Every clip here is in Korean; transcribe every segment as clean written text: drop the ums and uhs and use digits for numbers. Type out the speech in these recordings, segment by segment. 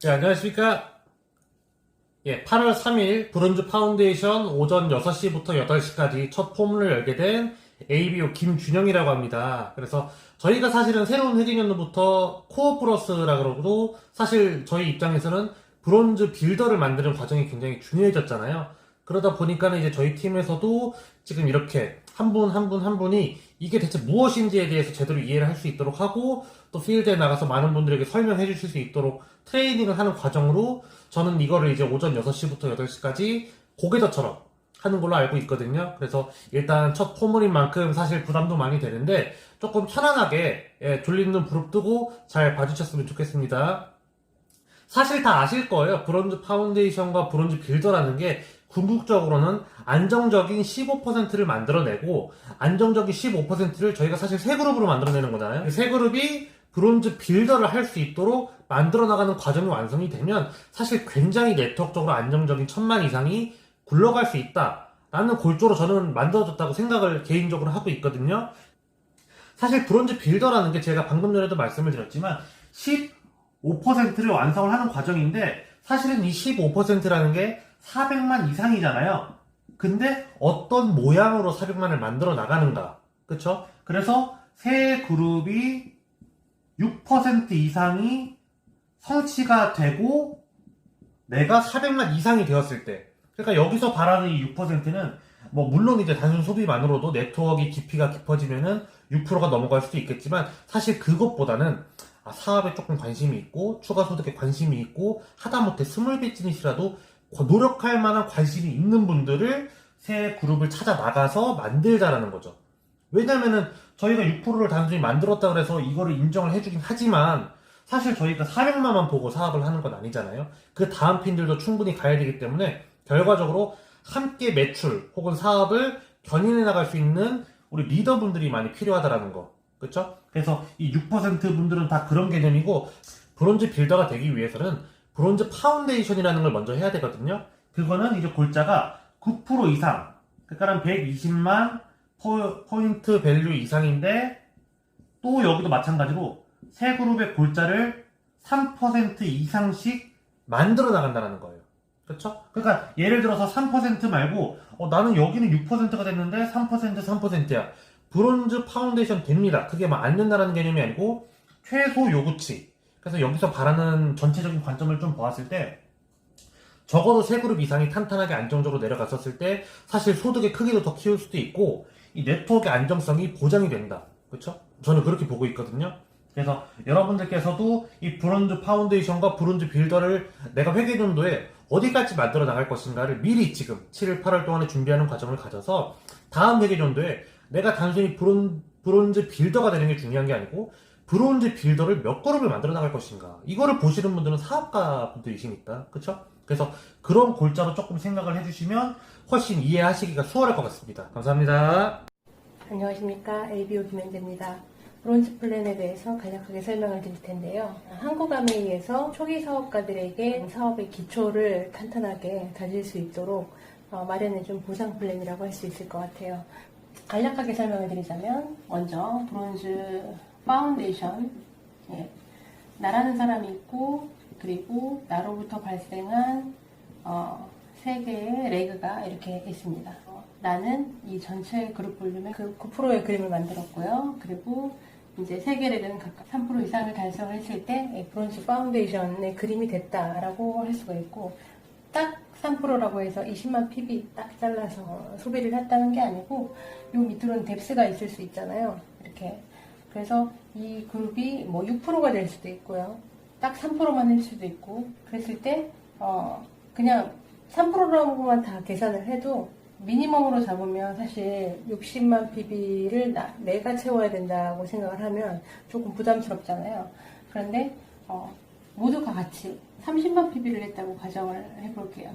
네, 안녕하십니까. 8월 3일 브론즈 파운데이션 오전 6시부터 8시까지 첫 포문을 열게 된 ABO 김준영이라고 합니다. 그래서 저희가 사실은 새로운 회계년도부터 코어 플러스라 그러고 사실 저희 입장에서는 브론즈 빌더를 만드는 과정이 굉장히 중요해졌잖아요. 그러다 보니까는 이제 저희 팀에서도 지금 이렇게 한 분 한 분 한 분이 이게 대체 무엇인지에 대해서 제대로 이해를 할 수 있도록 하고 또 필드에 나가서 많은 분들에게 설명해 주실 수 있도록 트레이닝을 하는 과정으로 저는 이거를 이제 오전 6시부터 8시까지 고개저처럼 하는 걸로 알고 있거든요. 그래서 일단 첫 포문인 만큼 사실 부담도 많이 되는데 조금 편안하게 졸린 눈 부릅뜨고 잘 봐주셨으면 좋겠습니다. 사실 다 아실 거예요. 브론즈 파운데이션과 브론즈 빌더라는 게 궁극적으로는 안정적인 15%를 만들어내고 안정적인 15%를 저희가 사실 세 그룹으로 만들어내는 거잖아요. 세 그룹이 브론즈 빌더를 할 수 있도록 만들어 나가는 과정이 완성이 되면 사실 굉장히 네트워크적으로 안정적인 1000만 이상이 굴러갈 수 있다라는 골조로 저는 만들어졌다고 생각을 개인적으로 하고 있거든요. 사실 브론즈 빌더라는 게 제가 방금 전에도 말씀을 드렸지만 15%를 완성을 하는 과정인데 사실은 이 15%라는 게 400만 이상이잖아요. 근데 어떤 모양으로 400만을 만들어 나가는가. 그쵸? 그래서 세 그룹이 6% 이상이 성취가 되고 내가 400만 이상이 되었을 때 그러니까 여기서 바라는 이 6%는 뭐 물론 이제 단순 소비만으로도 네트워크 깊이가 깊어지면은 6%가 넘어갈 수도 있겠지만 사실 그것보다는 사업에 조금 관심이 있고 추가 소득에 관심이 있고 하다못해 스몰 비즈니스라도 노력할 만한 관심이 있는 분들을 새 그룹을 찾아 나가서 만들자라는 거죠. 왜냐면은 저희가 6%를 단순히 만들었다 그래서 이거를 인정을 해주긴 하지만 사실 저희가 400만만 보고 사업을 하는 건 아니잖아요. 그 다음 핀들도 충분히 가야 되기 때문에 결과적으로 함께 매출 혹은 사업을 견인해 나갈 수 있는 우리 리더분들이 많이 필요하다라는 거. 그쵸? 그래서 이 6% 분들은 다 그런 개념이고 브론즈 빌더가 되기 위해서는 브론즈 파운데이션이라는 걸 먼저 해야 되거든요. 그거는 이제 골자가 9% 이상, 그러니까 120만 포인트 밸류 이상인데 또 여기도 마찬가지로 세 그룹의 골자를 3% 이상씩 만들어 나간다는 거예요. 그렇죠? 그러니까 예를 들어서 3% 말고 나는 여기는 6%가 됐는데 3% 3%야. 브론즈 파운데이션 됩니다. 그게 막 안 된다는 개념이 아니고 최소 요구치. 그래서 여기서 바라는 전체적인 관점을 좀 보았을 때 적어도 세 그룹 이상이 탄탄하게 안정적으로 내려갔었을 때 사실 소득의 크기도 더 키울 수도 있고 이 네트워크의 안정성이 보장이 된다. 그렇죠? 저는 그렇게 보고 있거든요. 그래서 여러분들께서도 이 브론즈 파운데이션과 브론즈 빌더를 내가 회계년도에 어디까지 만들어 나갈 것인가를 미리 지금 7월, 8월 동안에 준비하는 과정을 가져서 다음 회계년도에 내가 단순히 브론즈 빌더가 되는 게 중요한 게 아니고 브론즈 빌더를 몇 그룹을 만들어 나갈 것인가 이거를 보시는 분들은 사업가 분들이시니까 그쵸? 그래서 그런 골자로 조금 생각을 해주시면 훨씬 이해하시기가 수월할 것 같습니다. 감사합니다. 안녕하십니까. ABO 김현재입니다. 브론즈 플랜에 대해서 간략하게 설명을 드릴 텐데요. 한국아메이에서 초기 사업가들에게 사업의 기초를 탄탄하게 다질 수 있도록 마련해준 보상 플랜이라고 할 수 있을 것 같아요. 간략하게 설명을 드리자면 먼저 브론즈 파운데이션, 나라는 사람이 있고 그리고 나로부터 발생한 세 개의 레그가 이렇게 있습니다. 나는 이 전체 그룹 볼륨의 그 9%의 그림을 만들었고요. 그리고 이제 세 개 레그는 각각 3% 이상을 달성했을 때 브론즈 파운데이션의 그림이 됐다라고 할 수가 있고 딱 3%라고 해서 20만 PB 딱 잘라서 소비를 했다는 게 아니고 요 밑으로는 뎁스가 있을 수 있잖아요. 이렇게. 그래서 이 그룹이 뭐 6%가 될 수도 있고요. 딱 3%만 할 수도 있고 그랬을 때 그냥 3%라고만 다 계산을 해도 미니멈으로 잡으면 사실 60만 PB를 내가 채워야 된다고 생각을 하면 조금 부담스럽잖아요. 그런데 모두가 같이 30만 PB를 했다고 가정을 해볼게요.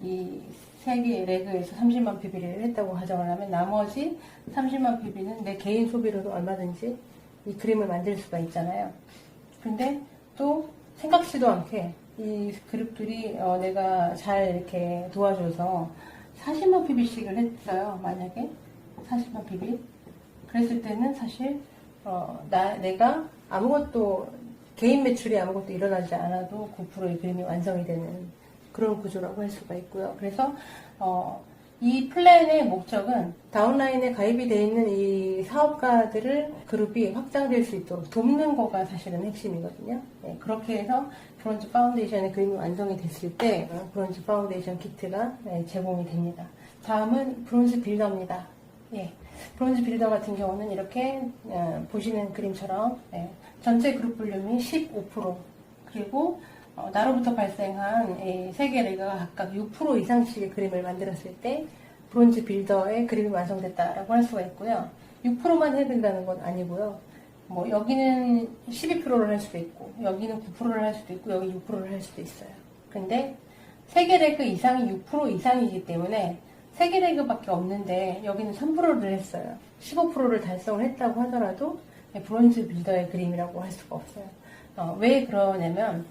이 세 개의 레그에서 30만 PB를 했다고 가정을 하면 나머지 30만 PB는 내 개인 소비로도 얼마든지 이 그림을 만들 수가 있잖아요. 근데 또 생각지도 않게 이 그룹들이 내가 잘 이렇게 도와줘서 40만 PB씩을 했어요. 만약에 40만 PB 그랬을 때는 사실 내가 아무것도 개인 매출이 아무것도 일어나지 않아도 9%의 그림이 완성이 되는 그런 구조라고 할 수가 있고요. 그래서 이 플랜의 목적은 다운라인에 가입이 되어 있는 이 사업가들을 그룹이 확장될 수 있도록 돕는 거가 사실은 핵심이거든요. 네, 그렇게 해서 브론즈 파운데이션의 그림이 완성이 됐을 때 브론즈 파운데이션 키트가 제공이 됩니다. 다음은 브론즈 빌더입니다. 예, 브론즈 빌더 같은 경우는 이렇게 보시는 그림처럼 전체 그룹 볼륨이 15% 그리고 나로부터 발생한 3개 레그가 각각 6% 이상씩의 그림을 만들었을 때 브론즈 빌더의 그림이 완성됐다라고 할 수가 있고요. 6%만 해야 된다는 건 아니고요. 뭐 여기는 12%를 할 수도 있고 여기는 9%를 할 수도 있고 여기 6%를 할 수도 있어요. 근데 3개 레그 이상이 6% 이상이기 때문에 3개 레그밖에 없는데 여기는 3%를 했어요. 15%를 달성을 했다고 하더라도 브론즈 빌더의 그림이라고 할 수가 없어요. 왜 그러냐면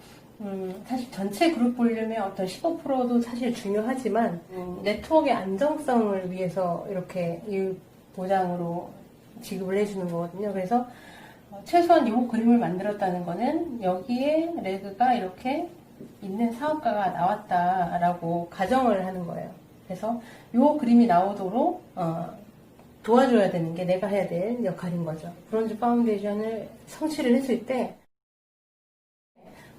사실 전체 그룹 볼륨의 어떤 15%도 사실 중요하지만 네트워크의 안정성을 위해서 이렇게 이 보장으로 지급을 해주는 거거든요. 그래서 최소한 이 그림을 만들었다는 거는 여기에 레그가 이렇게 있는 사업가가 나왔다라고 가정을 하는 거예요. 그래서 이 그림이 나오도록 도와줘야 되는 게 내가 해야 될 역할인 거죠. 브론즈 파운데이션을 성취를 했을 때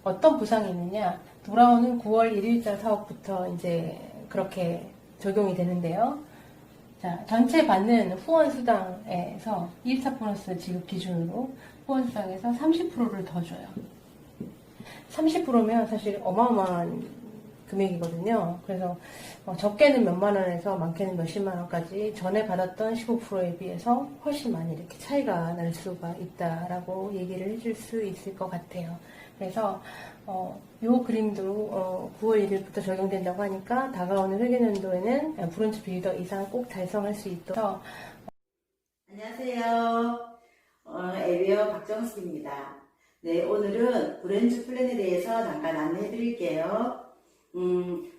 어떤 보상이 있느냐? 돌아오는 9월 1일자 사업부터 이제 그렇게 적용이 되는데요. 자, 전체 받는 후원 수당에서 1차 보너스 지급 기준으로 후원 수당에서 30%를 더 줘요. 30%면 사실 어마어마한 금액이거든요. 그래서 적게는 몇만 원에서 많게는 몇십만 원까지 전에 받았던 15%에 비해서 훨씬 많이 이렇게 차이가 날 수가 있다라고 얘기를 해줄 수 있을 것 같아요. 그래서 요 그림도 9월 1일부터 적용된다고 하니까 다가오는 회계연도에는 브론즈 빌더 이상 꼭 달성할 수 있도록. 안녕하세요. 에비어 박정숙입니다. 네, 오늘은 브론즈 플랜에 대해서 잠깐 안내해 드릴게요.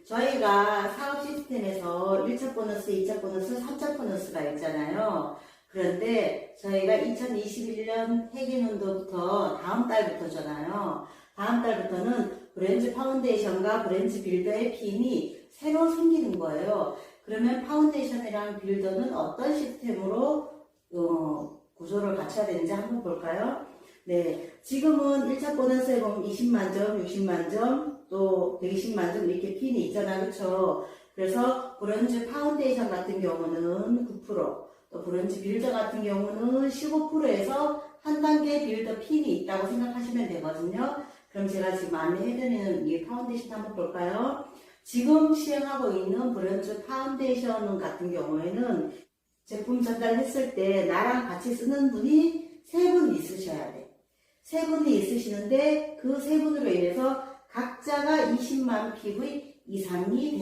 저희가 사업 시스템에서 1차 보너스, 2차 보너스, 3차 보너스가 있잖아요. 그런데 저희가 2021년 회계연도부터 다음 달부터잖아요. 다음 달부터는 브론즈 파운데이션과 브론즈 빌더의 팀이 새로 생기는 거예요. 그러면 파운데이션이랑 빌더는 어떤 시스템으로 구조를 갖춰야 되는지 한번 볼까요? 네, 지금은 1차 보너스에 보면 20만 점, 60만 점, 또 120만 점 이렇게 핀이 있잖아요. 그렇죠? 그래서 브론즈 파운데이션 같은 경우는 9%, 또 브론즈 빌더 같은 경우는 15%에서 한 단계 빌더 핀이 있다고 생각하시면 되거든요. 그럼 제가 지금 안내해드리는 이 파운데이션 한번 볼까요? 지금 시행하고 있는 브론즈 파운데이션 같은 경우에는 제품 전달했을 때 나랑 같이 쓰는 분이 3분 있으셔야 돼. 3분이 있으시는데 그 3분으로 인해서 각자가 20만 PV 이상이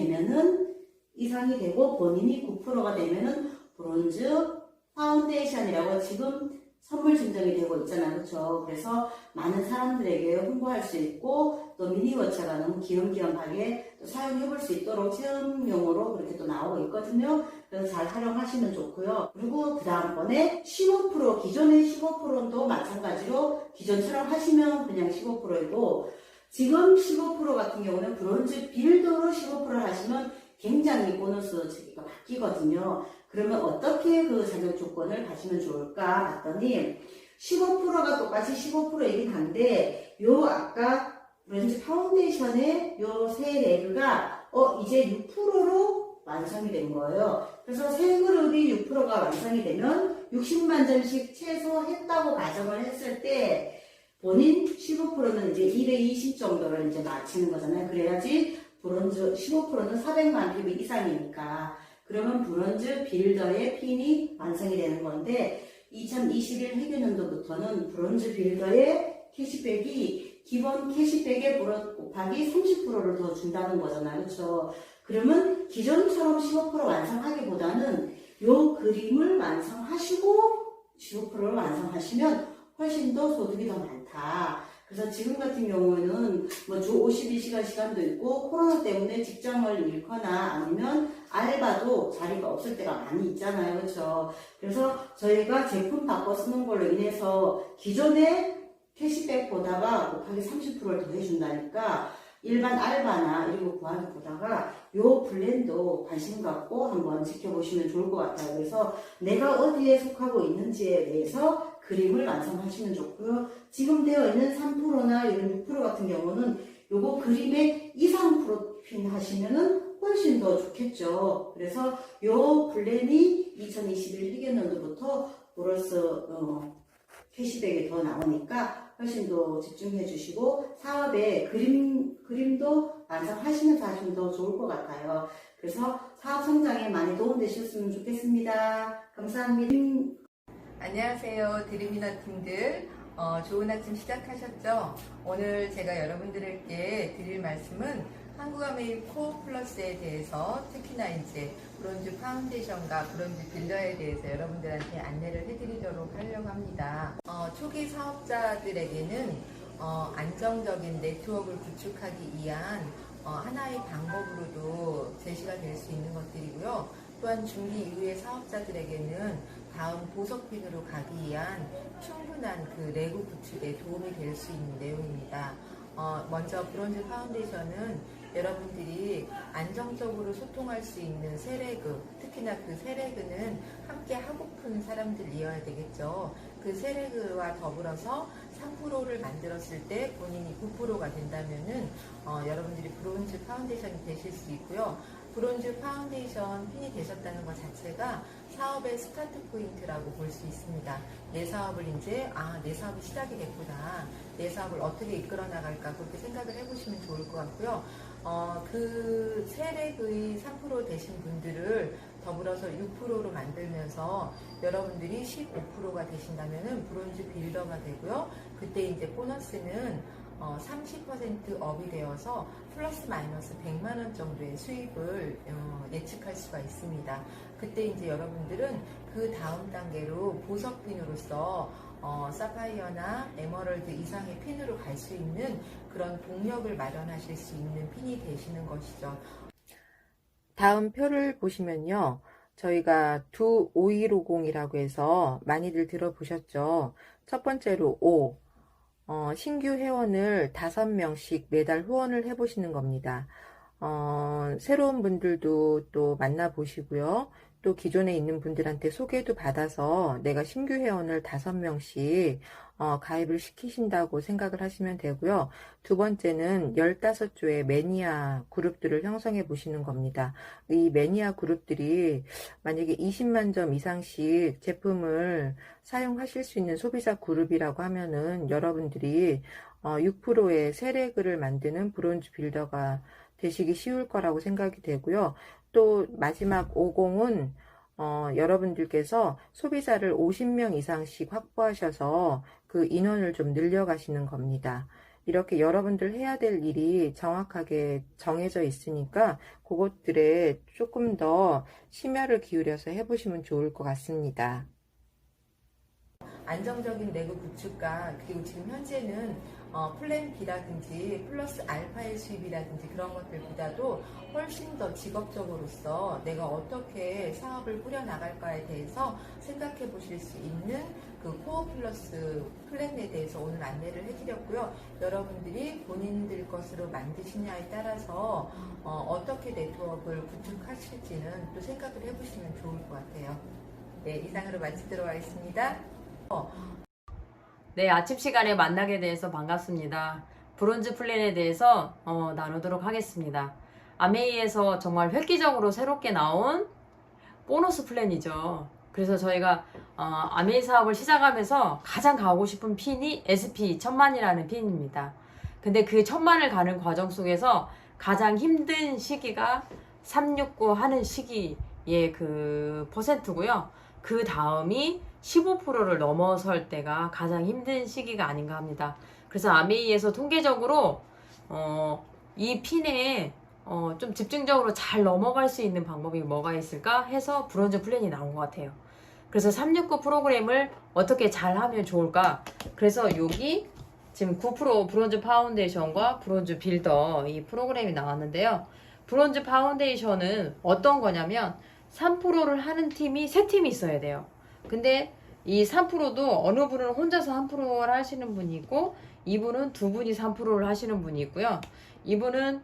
되고 본인이 9%가 되면은 브론즈 파운데이션이라고 지금 선물 증정이 되고 있잖아요. 그렇죠? 그래서 많은 사람들에게 홍보할 수 있고 또 미니워처가 너무 귀염귀염하게 또 사용해볼 수 있도록 체험용으로 그렇게 또 나오고 있거든요. 그래서 잘 활용하시면 좋고요. 그리고 그 다음번에 15% 기존의 15%도 마찬가지로 기존처럼 하시면 그냥 15%이고 지금 15% 같은 경우는 브론즈 빌더로 15%를 하시면 굉장히 보너스 주기가 바뀌거든요. 그러면 어떻게 그 자격 조건을 가시면 좋을까 봤더니 15%가 똑같이 15%이긴 한데 요 아까 브론즈 파운데이션의 요 세 레그가 이제 6%로 완성이 된 거예요. 그래서 세 그룹이 6%가 완성이 되면 60만 점씩 최소 했다고 가정을 했을 때 본인 15%는 이제 1에 20 정도를 이제 맞추는 거잖아요. 그래야지 브론즈 15%는 400만 PV 이상이니까 그러면 브론즈 빌더의 핀이 완성이 되는 건데 2021 회계연도부터는 브론즈 빌더의 캐시백이 기본 캐시백의 곱하기 30%를 더 준다는 거잖아요. 그렇죠? 그러면 기존처럼 15% 완성하기보다는 요 그림을 완성하시고 15%를 완성하시면 훨씬 더 소득이 더 많다. 그래서 지금 같은 경우에는 뭐 주 52시간 시간도 있고 코로나 때문에 직장을 잃거나 아니면 알바도 자리가 없을 때가 많이 있잖아요. 그렇죠? 그래서 저희가 제품 바꿔 쓰는 걸로 인해서 기존에 캐시백 보다가 곱하기 30%를 더 해준다니까 일반 알바나 이런 거 구하기 보다가 요 블렌도 관심 갖고 한번 지켜보시면 좋을 것 같아요. 그래서 내가 어디에 속하고 있는지에 대해서 그림을 완성하시면 좋고요. 지금 되어 있는 3%나 이런 6% 같은 경우는 요거 그림의 2, 3% 하시면은 훨씬 더 좋겠죠. 그래서 요 플랜이 2021 회계연도부터 플러스 캐시백이 더 나오니까 훨씬 더 집중해 주시고 사업에 그림도 완성하시면서 하시면 더 좋을 것 같아요. 그래서 사업 성장에 많이 도움되셨으면 좋겠습니다. 감사합니다. 안녕하세요. 드림이나 팀들. 좋은 아침 시작하셨죠? 오늘 제가 여러분들에게 드릴 말씀은 한국아메이 코어 플러스에 대해서 특히나 이제 브론즈 파운데이션과 브론즈 빌더에 대해서 여러분들한테 안내를 해드리도록 하려고 합니다. 초기 사업자들에게는 안정적인 네트워크를 구축하기 위한 하나의 방법으로도 제시가 될 수 있는 것들이고요. 또한 중기 이후의 사업자들에게는 다음 보석핀으로 가기 위한 충분한 그 내부 구축에 도움이 될 수 있는 내용입니다. 먼저 브론즈 파운데이션은 여러분들이 안정적으로 소통할 수 있는 세레그, 특히나 그 세레그는 함께 하고픈 사람들이어야 되겠죠. 그 세레그와 더불어서 3%를 만들었을 때 본인이 9%가 된다면은 여러분들이 브론즈 파운데이션이 되실 수 있고요. 브론즈 파운데이션 핀이 되셨다는 것 자체가 사업의 스타트 포인트라고 볼 수 있습니다. 내 사업을 이제 내 사업이 시작이 됐구나. 내 사업을 어떻게 이끌어 나갈까 그렇게 생각을 해보시면 좋을 것 같고요. 그 세렉의 3% 되신 분들을 더불어서 6%로 만들면서 여러분들이 15%가 되신다면은 브론즈 빌더가 되고요. 그때 이제 보너스는 30% 업이 되어서 플러스 마이너스 100만 원 정도의 수입을 예측할 수가 있습니다. 그때 이제 여러분들은 그 다음 단계로 보석 핀으로서 사파이어나 에머럴드 이상의 핀으로 갈 수 있는 그런 동력을 마련하실 수 있는 핀이 되시는 것이죠. 다음 표를 보시면요. 저희가 두 5150이라고 해서 많이들 들어보셨죠. 첫 번째로 5. 신규 회원을 5명씩 매달 후원을 해보시는 겁니다. 새로운 분들도 또 만나보시고요. 또 기존에 있는 분들한테 소개도 받아서 내가 신규 회원을 5명씩 가입을 시키신다고 생각을 하시면 되고요. 두 번째는 15조의 매니아 그룹들을 형성해 보시는 겁니다. 이 매니아 그룹들이 만약에 20만 점 이상씩 제품을 사용하실 수 있는 소비자 그룹이라고 하면은 여러분들이 6%의 세레그를 만드는 브론즈 빌더가 되시기 쉬울 거라고 생각이 되고요. 또 마지막 50은 여러분들께서 소비자를 50명 이상씩 확보하셔서 그 인원을 좀 늘려가시는 겁니다. 이렇게 여러분들 해야 될 일이 정확하게 정해져 있으니까 그것들에 조금 더 심혈을 기울여서 해보시면 좋을 것 같습니다. 안정적인 내부 구축과 그리고 지금 현재는 플랜 B라든지 플러스 알파의 수입이라든지 그런 것들보다도 훨씬 더 직업적으로서 내가 어떻게 사업을 꾸려나갈까에 대해서 생각해 보실 수 있는 그 코어 플러스 플랜에 대해서 오늘 안내를 해드렸고요. 여러분들이 본인들 것으로 만드시냐에 따라서 어떻게 네트워크를 구축하실지는 또 생각을 해보시면 좋을 것 같아요. 네, 이상으로 마치도록 하겠습니다. 네, 아침 시간에 만나게 돼서 반갑습니다. 브론즈 플랜에 대해서 나누도록 하겠습니다. 아메이에서 정말 획기적으로 새롭게 나온 보너스 플랜이죠. 그래서 저희가 아메이 사업을 시작하면서 가장 가고 싶은 핀이 SP 1000만이라는 핀입니다. 근데 그 1000만을 가는 과정 속에서 가장 힘든 시기가 369 하는 시기의 그 퍼센트고요. 그 다음이 15%를 넘어설 때가 가장 힘든 시기가 아닌가 합니다. 그래서 아메이에서 통계적으로 이 핀에 좀 집중적으로 잘 넘어갈 수 있는 방법이 뭐가 있을까 해서 브론즈 플랜이 나온 것 같아요. 그래서 369 프로그램을 어떻게 잘 하면 좋을까? 그래서 여기 지금 9% 브론즈 파운데이션과 브론즈 빌더 이 프로그램이 나왔는데요. 브론즈 파운데이션은 어떤 거냐면 3%를 하는 팀이 3팀이 있어야 돼요. 근데 이 3%도 어느 분은 혼자서 3%를 하시는 분이 있고, 이분은 두 분이 3%를 하시는 분이 있고요. 이분은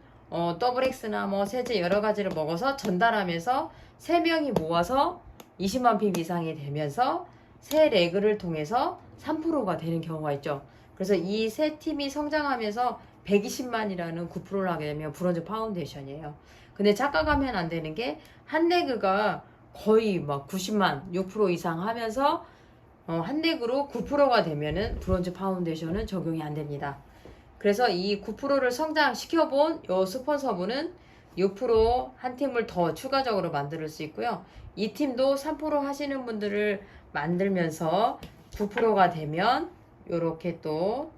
더블 X나 뭐 세제 여러 가지를 먹어서 전달하면서 3명이 모아서 20만 핍 이상이 되면서 세 레그를 통해서 3%가 되는 경우가 있죠. 그래서 이 세 팀이 성장하면서 120만이라는 9%를 하게 되면 브론즈 파운데이션이에요. 근데 착각하면 안 되는 게 한 레그가 거의 막 90만, 6% 이상 하면서 한 레그로 9%가 되면은 브론즈 파운데이션은 적용이 안 됩니다. 그래서 이 9%를 성장시켜본 요 스폰서분은 6% 한 팀을 더 추가적으로 만들 수 있고요. 이 팀도 3% 하시는 분들을 만들면서 9%가 되면 요렇게 또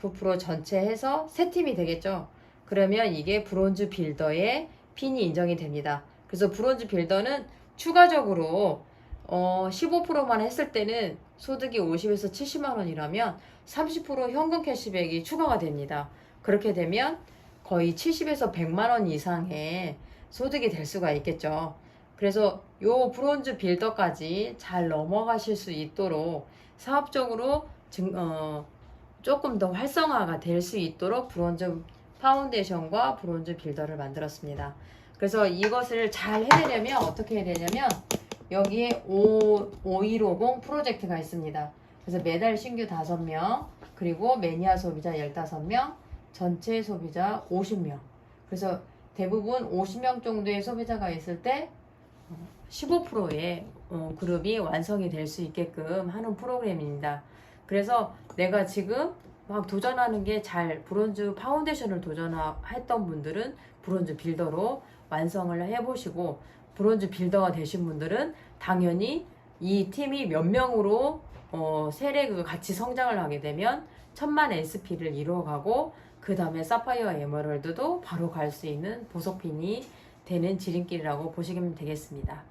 9% 전체 해서 세 팀이 되겠죠. 그러면 이게 브론즈 빌더의 핀이 인정이 됩니다. 그래서 브론즈 빌더는 추가적으로 15%만 했을 때는 소득이 50에서 70만 원이라면 30% 현금 캐시백이 추가가 됩니다. 그렇게 되면 거의 70에서 100만 원 이상의 소득이 될 수가 있겠죠. 그래서 요 브론즈 빌더까지 잘 넘어가실 수 있도록 사업적으로 조금 더 활성화가 될 수 있도록 브론즈 파운데이션과 브론즈 빌더를 만들었습니다. 그래서 이것을 잘 해내려면 어떻게 해야 되냐면 여기에 5150 프로젝트가 있습니다. 그래서 매달 신규 5명, 그리고 매니아 소비자 15명, 전체 소비자 50명. 그래서 대부분 50명 정도의 소비자가 있을 때 15%의 그룹이 완성이 될 수 있게끔 하는 프로그램입니다. 그래서 내가 지금 막 도전하는 게 잘 브론즈 파운데이션을 도전했던 분들은 브론즈 빌더로 완성을 해보시고, 브론즈 빌더가 되신 분들은 당연히 이 팀이 몇 명으로 세레그가 같이 성장을 하게 되면 1000만 SP를 이루어가고, 그 다음에 사파이어 에메랄드도 바로 갈 수 있는 보석핀이 되는 지름길이라고 보시면 되겠습니다.